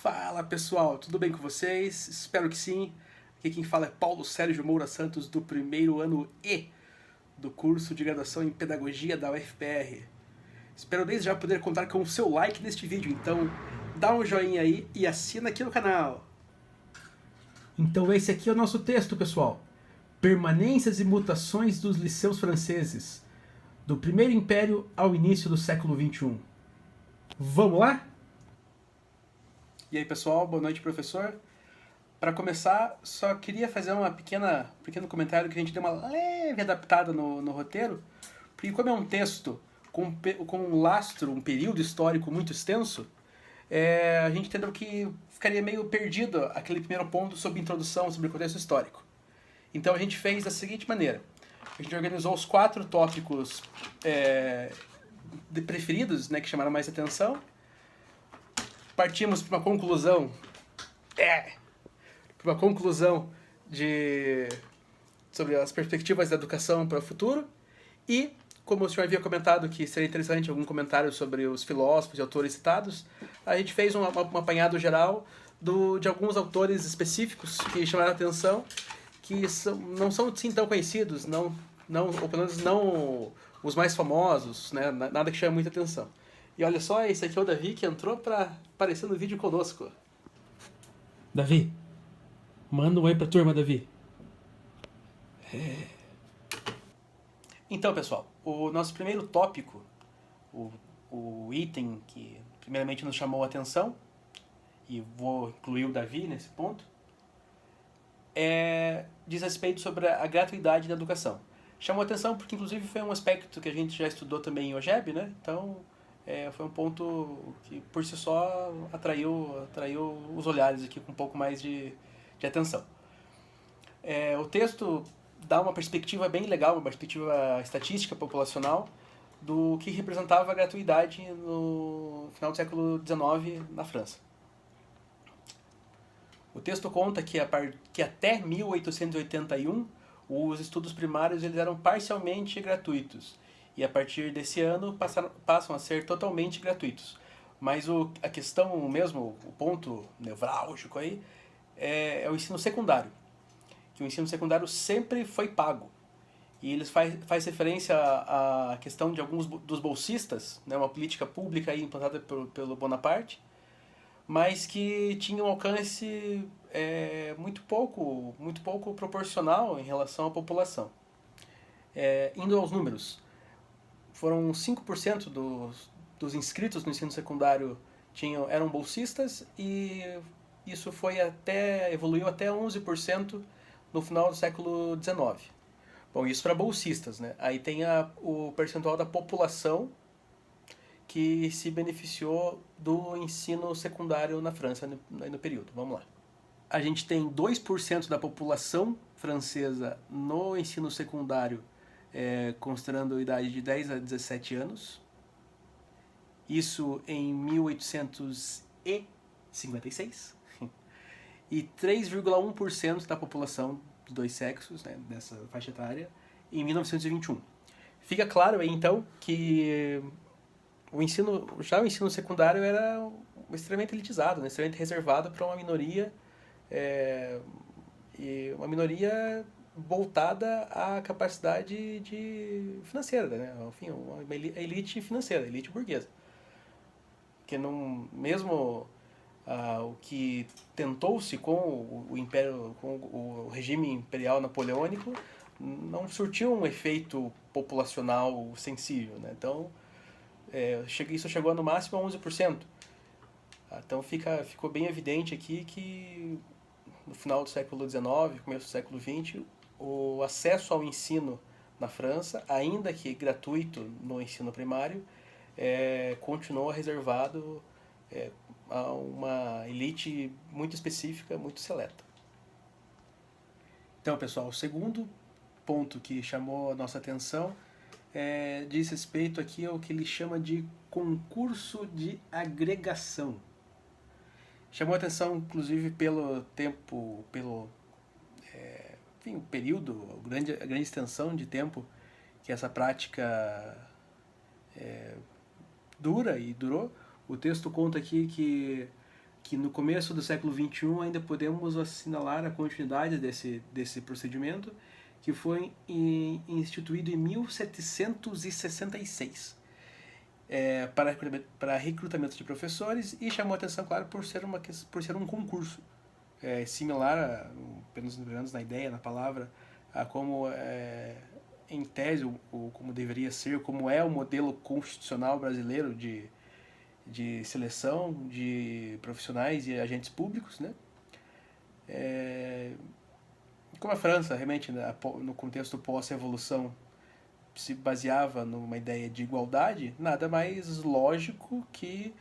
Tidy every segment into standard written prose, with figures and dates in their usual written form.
Fala pessoal, tudo bem com vocês? Espero que sim. Aqui quem fala é Paulo Sérgio Moura Santos, do primeiro ano E do curso de graduação em Pedagogia da UFPR. Espero desde já poder contar com o seu like neste vídeo, então dá um joinha aí e assina aqui no canal. Então esse aqui é o nosso texto, pessoal. Permanências e mutações dos liceus franceses, do Primeiro Império ao início do século XXI. Vamos lá? E aí pessoal, boa noite professor. Para começar, só queria fazer pequeno comentário que a gente deu uma leve adaptada no roteiro, porque como é um texto com um lastro, um período histórico muito extenso, a gente entendeu que ficaria meio perdido aquele primeiro ponto sobre introdução, sobre o contexto histórico. Então a gente fez da seguinte maneira: a gente organizou os 4 tópicos preferidos, né, que chamaram mais atenção. Partimos para uma conclusão sobre as perspectivas da educação para o futuro. E, como o senhor havia comentado que seria interessante algum comentário sobre os filósofos e autores citados, a gente fez um apanhado geral de alguns autores específicos que chamaram a atenção, que não são assim tão conhecidos, ou pelo menos não os mais famosos, né? Nada que chame muita atenção. E olha só, esse aqui é o Davi, que entrou para aparecer no vídeo conosco. Davi, manda um oi pra turma, Davi. Então, pessoal, o nosso primeiro tópico, o item que primeiramente nos chamou a atenção, e vou incluir o Davi nesse ponto, diz respeito sobre a gratuidade da educação. Chamou a atenção porque, inclusive, foi um aspecto que a gente já estudou também em OGEB, né? Então, foi um ponto que, por si só, atraiu os olhares aqui com um pouco mais de atenção. O texto dá uma perspectiva bem legal, uma perspectiva estatística populacional do que representava a gratuidade no final do século XIX na França. O texto conta que até 1881 os estudos primários eles eram parcialmente gratuitos e a partir desse ano passam a ser totalmente gratuitos. Mas a questão mesmo, o ponto nevrálgico aí, é o ensino secundário. Que o ensino secundário sempre foi pago. E eles faz referência à questão de alguns dos bolsistas, né, uma política pública aí implantada pelo Bonaparte, mas que tinha um alcance muito pouco proporcional em relação à população. Indo aos números, foram 5% dos inscritos no ensino secundário eram bolsistas e isso evoluiu até 11% no final do século XIX. Bom, isso para bolsistas, né? Aí tem o percentual da população que se beneficiou do ensino secundário na França no período. Vamos lá. A gente tem 2% da população francesa no ensino secundário, considerando a idade de 10 a 17 anos. Isso em 1856. E 3,1% da população dos dois sexos, né, dessa faixa etária, em 1921. Fica claro aí, então, que o ensino secundário era extremamente elitizado, né, extremamente reservado para uma minoria, e uma minoria voltada à capacidade financeira, né, enfim, a elite financeira, a elite burguesa. Que não, mesmo o que tentou-se com o império, com o regime imperial napoleônico, não surtiu um efeito populacional sensível, né? Então, isso chegou no máximo a 11%. Então ficou bem evidente aqui que no final do século XIX, começo do século XX, o acesso ao ensino na França, ainda que gratuito no ensino primário, continuou reservado a uma elite muito específica, muito seleta. Então, pessoal, o segundo ponto que chamou a nossa atenção diz respeito aqui ao que ele chama de concurso de agregação. Chamou a atenção, inclusive, pelo tempo, o período, a grande extensão de tempo que essa prática dura e durou. O texto conta aqui que que no começo do século XXI ainda podemos assinalar a continuidade desse procedimento, que foi instituído em 1766 para recrutamento de professores, e chamou a atenção, claro, por ser um concurso similar, pelo menos na ideia, na palavra, a como em tese, como deveria ser, como é o modelo constitucional brasileiro de seleção de profissionais e agentes públicos, né? Como a França, realmente, no contexto pós-revolução, se baseava numa ideia de igualdade, nada mais lógico que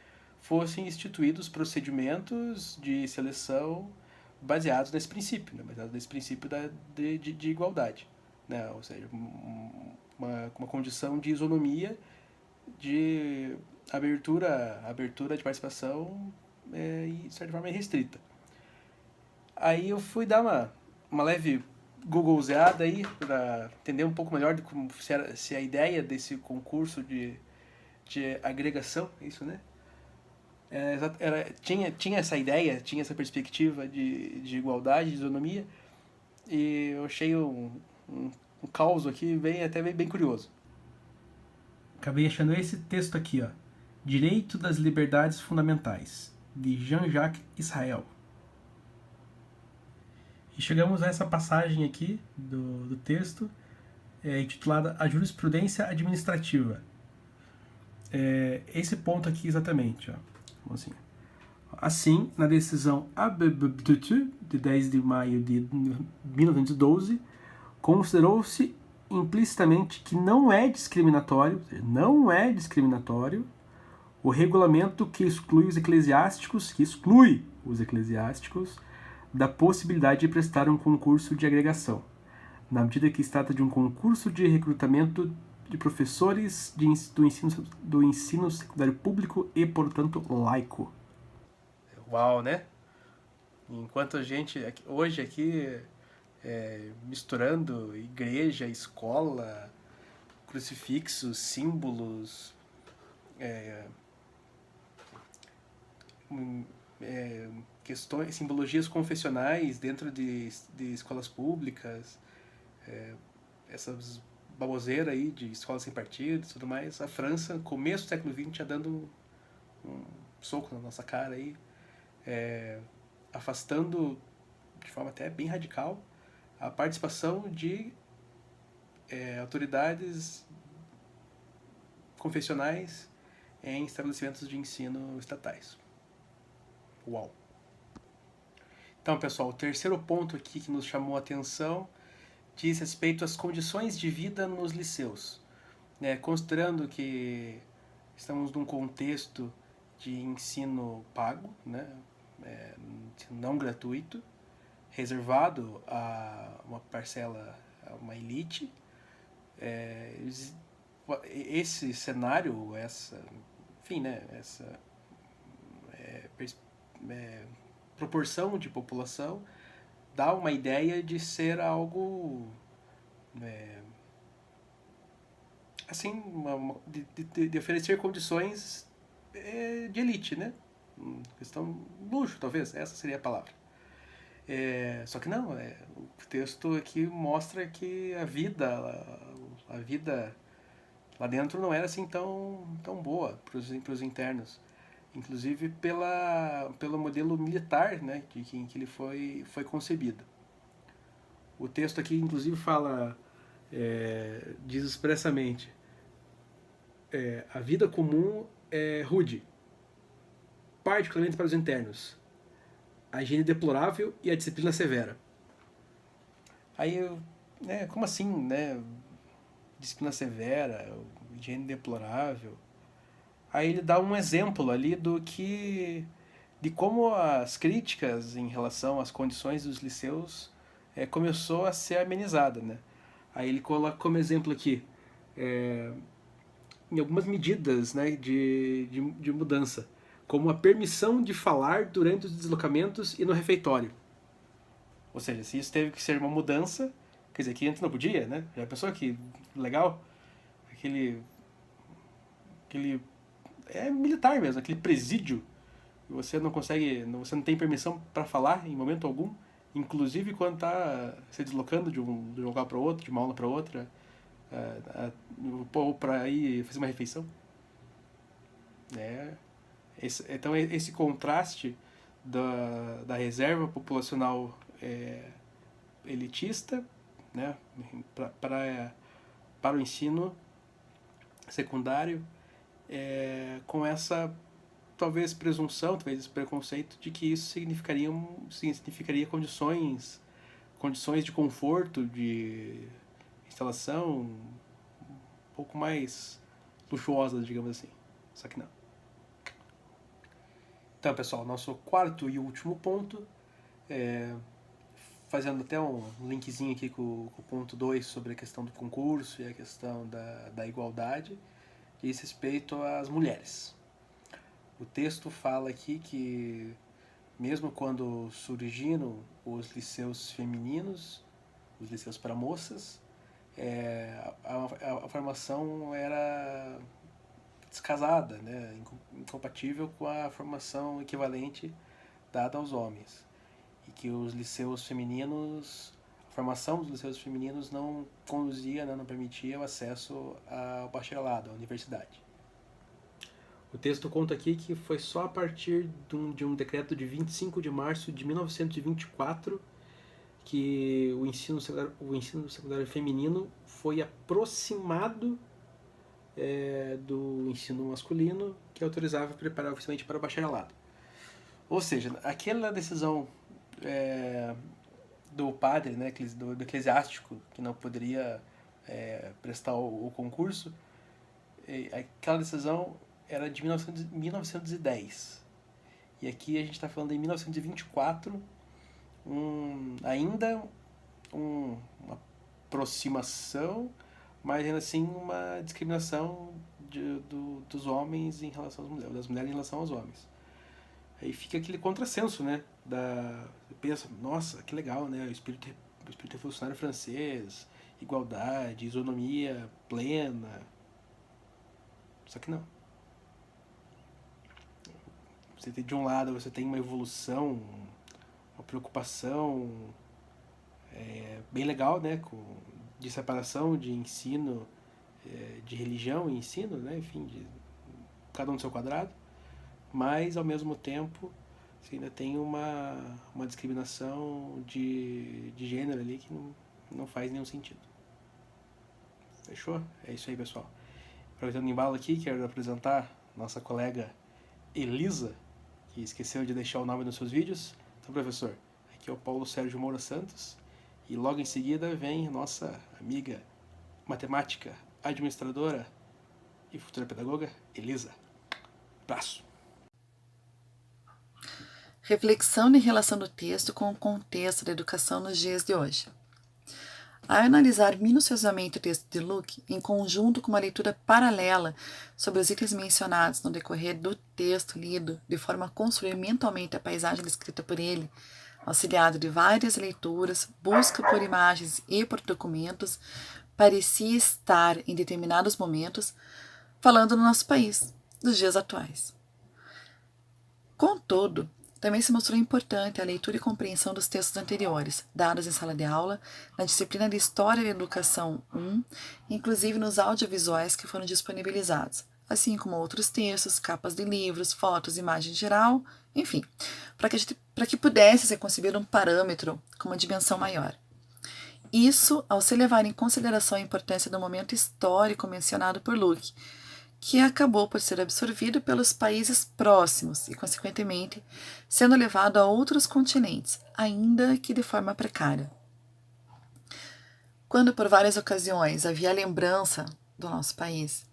fossem instituídos procedimentos de seleção baseados nesse princípio, né? Baseados nesse princípio de igualdade, né? Ou seja, uma condição de isonomia, de abertura de participação e, de certa forma, restrita. Aí eu fui dar uma leve googlezeada aí para entender um pouco melhor de como se a ideia desse concurso de agregação, isso, né? Tinha essa ideia, tinha essa perspectiva de igualdade, de isonomia, e eu achei um caos aqui até bem curioso. Acabei achando esse texto aqui, ó, Direito das Liberdades Fundamentais, de Jean-Jacques Israel. E chegamos a essa passagem aqui do texto, intitulada A Jurisprudência Administrativa. Esse ponto aqui exatamente, ó. Assim, na decisão ABBTT, de 10 de maio de 1912, considerou-se implicitamente que não é discriminatório o regulamento que exclui os eclesiásticos, da possibilidade de prestar um concurso de agregação, na medida que se trata de um concurso de recrutamento de professores do ensino secundário público e, portanto, laico. Uau, né? Enquanto a gente hoje aqui misturando igreja, escola, crucifixos, símbolos, questões, simbologias confessionais dentro de escolas públicas, essas baboseiras aí de escolas sem partido e tudo mais. A França, no começo do século XX, já dando um soco na nossa cara aí, afastando de forma até bem radical a participação de autoridades confessionais em estabelecimentos de ensino estatais. Uau! Então, pessoal, o terceiro ponto aqui que nos chamou a atenção diz respeito às condições de vida nos liceus. Considerando que estamos num contexto de ensino pago, né? Não gratuito, reservado a uma parcela, a uma elite, esse cenário, essa proporção de população dá uma ideia de ser algo assim, de oferecer condições de elite, né? Questão luxo, talvez, essa seria a palavra. Só que não, o texto aqui mostra que a vida lá dentro não era assim tão boa para os internos, inclusive pelo modelo militar, né, em que ele foi concebido. O texto aqui, inclusive, diz expressamente: a vida comum é rude, particularmente para os internos, a higiene deplorável e a disciplina severa. Aí, como assim, né? Disciplina severa, higiene deplorável. Aí ele dá um exemplo ali de como as críticas em relação às condições dos liceus começou a ser amenizada, né? Aí ele coloca como exemplo aqui em algumas medidas, né, de mudança, como a permissão de falar durante os deslocamentos e no refeitório. Ou seja, se isso teve que ser uma mudança, quer dizer, que antes não podia, né? Já pensou que legal? Aquele militar mesmo, aquele presídio você não consegue, você não tem permissão para falar em momento algum, inclusive quando está se deslocando de um local para outro, de uma aula para outra, ou para ir fazer uma refeição. Então esse contraste da reserva populacional elitista, né, para o ensino secundário, com essa talvez presunção, talvez esse preconceito de que isso significaria condições de conforto, de instalação um pouco mais luxuosas, digamos assim. Só que não. Então, pessoal, nosso quarto e último ponto, fazendo até um linkzinho aqui com o ponto 2 sobre a questão do concurso e a questão da igualdade, diz respeito às mulheres. O texto fala aqui que, mesmo quando surgiram os liceus femininos, os liceus para moças, a formação era descasada, né, incompatível com a formação equivalente dada aos homens. E que os liceus femininos, a formação dos liceus femininos não conduzia, né, não permitia o acesso ao bacharelado, à universidade. O texto conta aqui que foi só a partir de um decreto de 25 de março de 1924 que o ensino secundário feminino foi aproximado do ensino masculino, que autorizava preparar oficialmente para o bacharelado. Ou seja, aquela decisão do padre, né, do eclesiástico, que não poderia prestar o concurso, aquela decisão era de 1910. E aqui a gente está falando em 1924, ainda uma aproximação, mas ainda assim uma discriminação dos homens em relação às mulheres, das mulheres em relação aos homens. Aí fica aquele contrassenso, né? Você pensa, nossa, que legal, né? O espírito revolucionário francês, igualdade, isonomia plena. Só que não. De um lado você tem uma evolução, uma preocupação bem legal, né? De separação de ensino, de religião e ensino, né? Enfim, de cada um do seu quadrado. Mas, ao mesmo tempo, você ainda tem uma discriminação de gênero ali que não faz nenhum sentido. Fechou? É isso aí, pessoal. Aproveitando o embalo aqui, quero apresentar nossa colega Elisa, que esqueceu de deixar o nome nos seus vídeos. Então, professor, aqui é o Paulo Sérgio Moura Santos, e logo em seguida vem nossa amiga matemática, administradora e futura pedagoga, Elisa. Abraço! Reflexão de relação do texto com o contexto da educação nos dias de hoje. Ao analisar minuciosamente o texto de Luke, em conjunto com uma leitura paralela sobre os itens mencionados no decorrer do texto lido, de forma a construir mentalmente a paisagem descrita por ele, auxiliado de várias leituras, busca por imagens e por documentos, parecia estar, em determinados momentos, falando no nosso país, dos dias atuais. Contudo, também se mostrou importante a leitura e compreensão dos textos anteriores, dados em sala de aula, na disciplina de História da Educação 1, inclusive nos audiovisuais que foram disponibilizados, assim como outros textos, capas de livros, fotos, imagem geral, enfim, para que pudesse ser concebido um parâmetro com uma dimensão maior. Isso ao se levar em consideração a importância do momento histórico mencionado por Luke, que acabou por ser absorvido pelos países próximos e, consequentemente, sendo levado a outros continentes, ainda que de forma precária. Quando por várias ocasiões havia a lembrança do nosso país,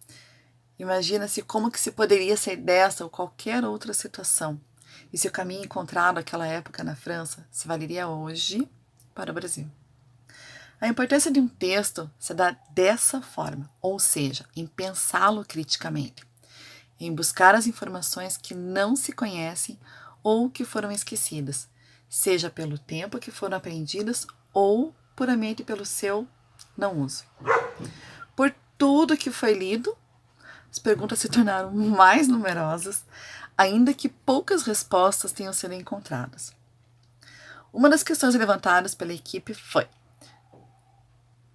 imagina-se como que se poderia ser dessa ou qualquer outra situação, e se o caminho encontrado naquela época na França se valeria hoje para o Brasil. A importância de um texto se dá dessa forma, ou seja, em pensá-lo criticamente, em buscar as informações que não se conhecem ou que foram esquecidas, seja pelo tempo que foram aprendidas ou puramente pelo seu não uso. Por tudo que foi lido, as perguntas se tornaram mais numerosas, ainda que poucas respostas tenham sido encontradas. Uma das questões levantadas pela equipe foi: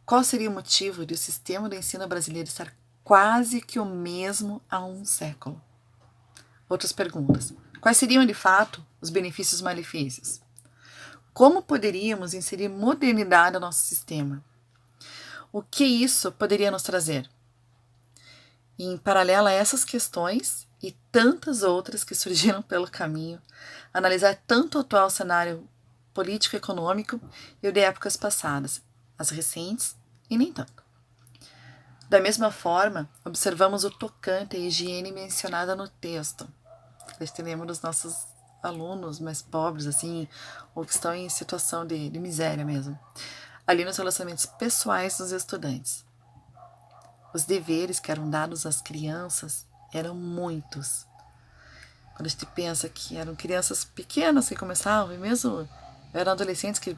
qual seria o motivo de o sistema do ensino brasileiro estar quase que o mesmo há um século? Outras perguntas: quais seriam, de fato, os benefícios e malefícios? Como poderíamos inserir modernidade no nosso sistema? O que isso poderia nos trazer? E, em paralelo a essas questões e tantas outras que surgiram pelo caminho, analisar tanto o atual cenário político-econômico e o de épocas passadas, as recentes e nem tanto. Da mesma forma, observamos o tocante à higiene mencionada no texto. Nós temos dos nossos alunos mais pobres, assim, ou que estão em situação de miséria mesmo, ali nos relacionamentos pessoais dos estudantes. Os deveres que eram dados às crianças eram muitos. Quando a gente pensa que eram crianças pequenas que começavam, e mesmo eram adolescentes que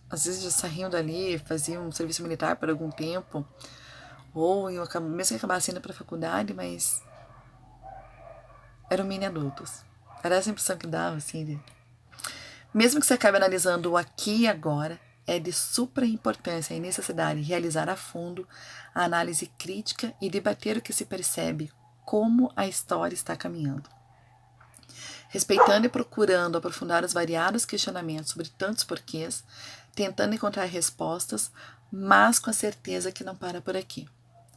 às vezes já saíam dali, faziam um serviço militar por algum tempo, ou mesmo que acabassem indo para a faculdade, mas eram mini adultos. Era essa a impressão que dava, assim. Mesmo que você acabe analisando o aqui e agora, é de supra importância e necessidade realizar a fundo a análise crítica e debater o que se percebe, como a história está caminhando. Respeitando e procurando aprofundar os variados questionamentos sobre tantos porquês, tentando encontrar respostas, mas com a certeza que não para por aqui.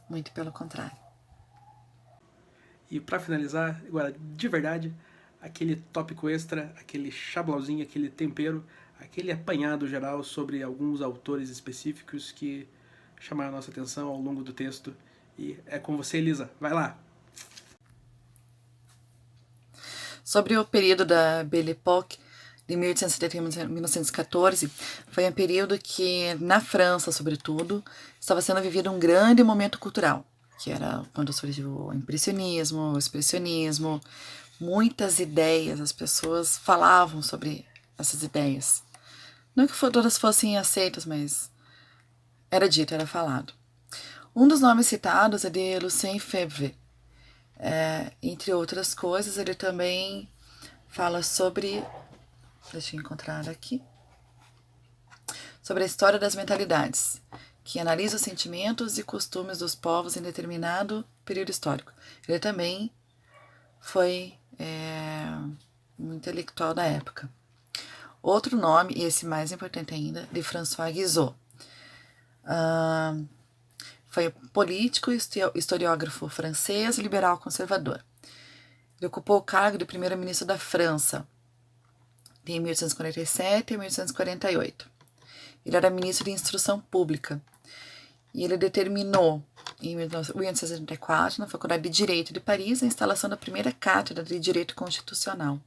Muito pelo contrário. E para finalizar, agora, de verdade, aquele tópico extra, aquele chablauzinho, aquele tempero, aquele apanhado geral sobre alguns autores específicos que chamaram a nossa atenção ao longo do texto. E é com você, Elisa. Vai lá! Sobre o período da Belle Époque, de 1871 a 1914, foi um período que, na França, sobretudo, estava sendo vivido um grande momento cultural, que era quando surgiu o impressionismo, o expressionismo, muitas ideias, as pessoas falavam sobre essas ideias. Não que todas fossem aceitas, mas era dito, era falado. Um dos nomes citados é de Lucien Febvre. Entre outras coisas, ele também fala sobre, deixa eu encontrar aqui, sobre a história das mentalidades, que analisa os sentimentos e costumes dos povos em determinado período histórico. Ele também foi um intelectual da época. Outro nome, e esse mais importante ainda, de François Guizot. Foi político e historiógrafo francês, liberal conservador. Ele ocupou o cargo de primeiro-ministro da França de 1847 a 1848. Ele era ministro de Instrução Pública e ele determinou, em 1874, na Faculdade de Direito de Paris, a instalação da primeira cátedra de Direito Constitucional.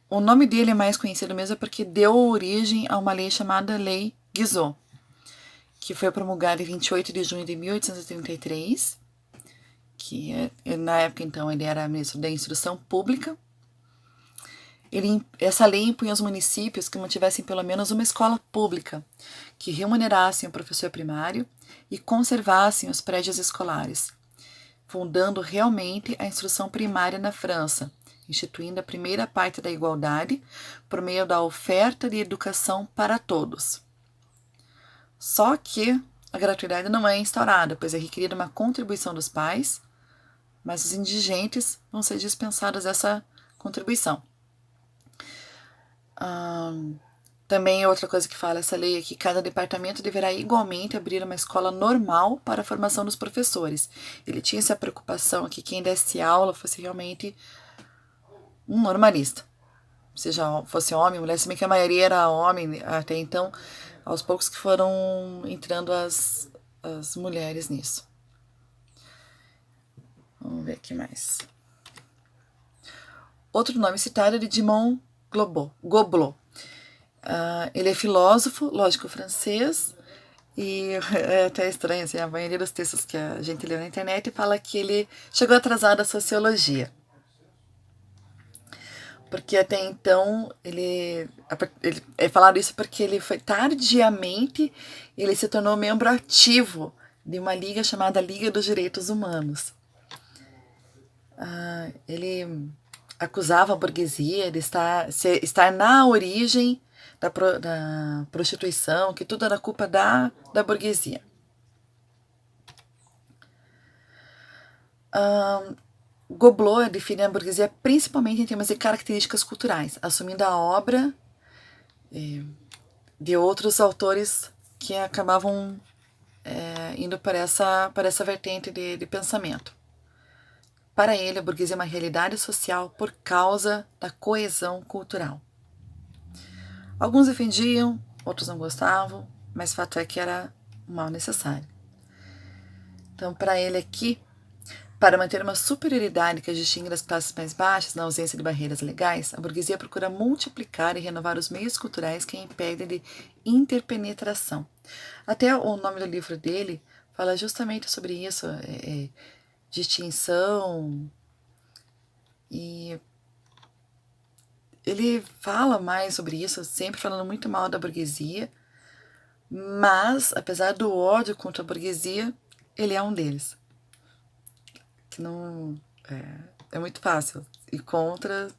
O nome dele é mais conhecido mesmo porque deu origem a uma lei chamada Lei Guizot, que foi promulgada em 28 de junho de 1833, que na época, então, ele era ministro da Instrução Pública. Essa lei impunha aos municípios que mantivessem pelo menos uma escola pública, que remunerassem o professor primário e conservassem os prédios escolares, fundando realmente a instrução primária na França, instituindo a primeira parte da igualdade por meio da oferta de educação para todos. Só que a gratuidade não é instaurada, pois é requerida uma contribuição dos pais, mas os indigentes vão ser dispensados dessa contribuição. Também outra coisa que fala essa lei é que cada departamento deverá igualmente abrir uma escola normal para a formação dos professores. Ele tinha essa preocupação que quem desse aula fosse realmente um normalista, seja fosse homem, mulher, se bem que a maioria era homem até então, aos poucos que foram entrando as mulheres nisso. Vamos ver aqui mais. Outro nome citado é de Edmond Goblet. Ele é filósofo, lógico, francês, e é até estranho, assim, a maioria dos textos que a gente leu na internet fala que ele chegou atrasado à sociologia. Porque até então, ele é falado isso porque ele foi tardiamente, ele se tornou membro ativo de uma liga chamada Liga dos Direitos Humanos. Ele acusava a burguesia de estar na origem da prostituição, que tudo era culpa da burguesia. Goblet define a burguesia principalmente em termos de características culturais, assumindo a obra de outros autores que acabavam indo para essa vertente de pensamento. Para ele, a burguesia é uma realidade social por causa da coesão cultural. Alguns defendiam, outros não gostavam, mas fato é que era um mal necessário. Então, para ele aqui, para manter uma superioridade que as distingue das classes mais baixas, na ausência de barreiras legais, a burguesia procura multiplicar e renovar os meios culturais que a impedem de interpenetração. Até o nome do livro dele fala justamente sobre isso, distinção, e ele fala mais sobre isso, sempre falando muito mal da burguesia, mas, apesar do ódio contra a burguesia, ele é um deles. Que não é muito fácil e contra,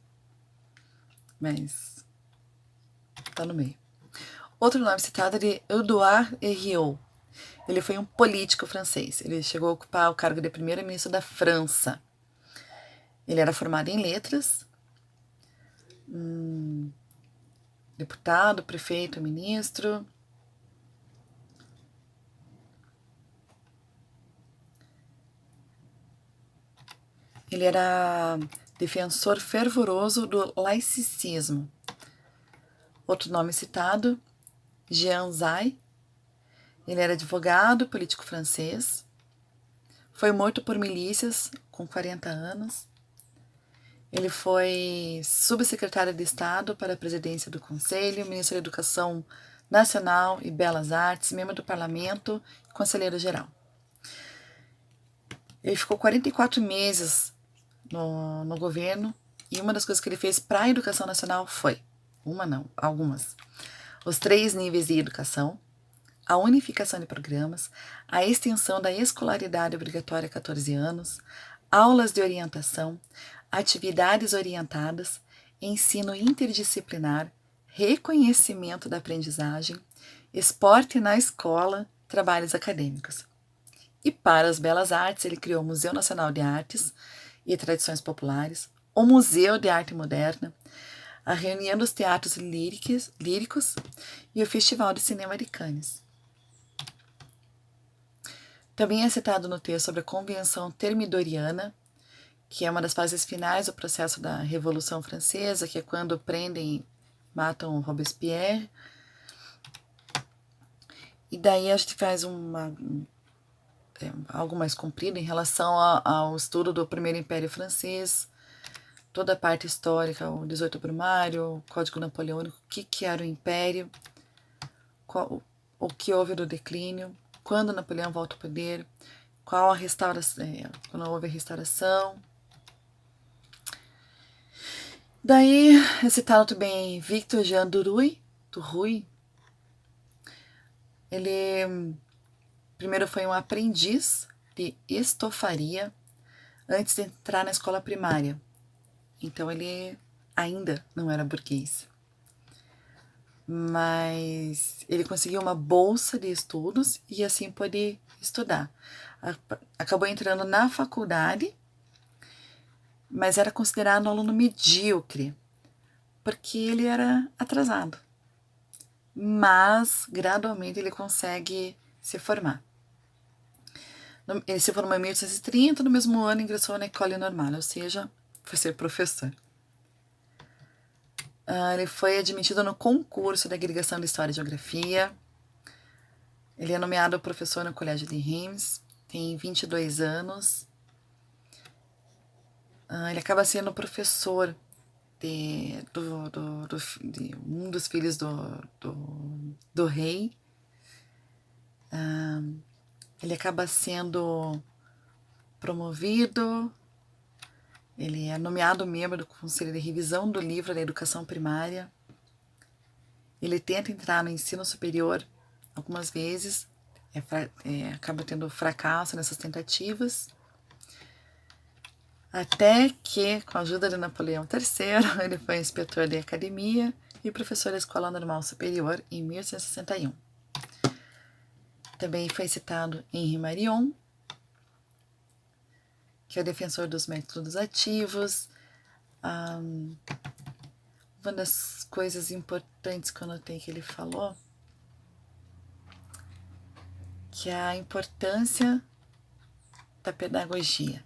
mas tá no meio. Outro nome citado é de Édouard Herriot. Ele foi um político francês. Ele chegou a ocupar o cargo de primeiro-ministro da França. Ele era formado em letras, deputado, prefeito, ministro. Ele era defensor fervoroso do laicismo. Outro nome citado, Jean Zay. Ele era advogado, político francês. Foi morto por milícias com 40 anos. Ele foi subsecretário de Estado para a presidência do Conselho, ministro da Educação Nacional e Belas Artes, membro do Parlamento e conselheiro geral. Ele ficou 44 meses no governo e uma das coisas que ele fez para a educação nacional foi, algumas, os 3 níveis de educação, a unificação de programas, a extensão da escolaridade obrigatória a 14 anos, aulas de orientação, atividades orientadas, ensino interdisciplinar, reconhecimento da aprendizagem, esporte na escola, trabalhos acadêmicos. E para as belas artes, ele criou o Museu Nacional de Artes e Tradições Populares, o Museu de Arte Moderna, a Reunião dos Teatros Líricos e o Festival de Cinema de Cannes. Também é citado no texto sobre a Convenção Termidoriana, que é uma das fases finais do processo da Revolução Francesa, que é quando prendem e matam Robespierre. E daí a gente faz algo mais comprido em relação ao estudo do Primeiro Império Francês, toda a parte histórica, o 18 Brumário, o Código Napoleônico, o que era o Império, o que houve do declínio, quando Napoleão volta ao poder, qual a restauração, quando houve a restauração. Daí é citado também Victor Jean Duruy. Ele primeiro foi um aprendiz de estofaria antes de entrar na escola primária. Então ele ainda não era burguês. Mas ele conseguiu uma bolsa de estudos e assim pôde estudar. Acabou entrando na faculdade, mas era considerado um aluno medíocre, porque ele era atrasado. Mas, gradualmente, ele consegue se formar. Ele se formou em 1830, no mesmo ano ingressou na École Normale, ou seja, foi ser professor. Ele foi admitido no concurso da agregação de História e Geografia. Ele é nomeado professor no Colégio de Reims, tem 22 anos. Ele acaba sendo professor de um dos filhos do rei. Ele acaba sendo promovido. Ele é nomeado membro do Conselho de Revisão do Livro da Educação Primária. Ele tenta entrar no ensino superior algumas vezes, acaba tendo fracasso nessas tentativas. Até que, com a ajuda de Napoleão III, ele foi inspetor de academia e professor da Escola Normal Superior em 1861. Também foi citado Henri Marion, que é o defensor dos métodos ativos. Uma das coisas importantes que eu notei que ele falou, que é a importância da pedagogia.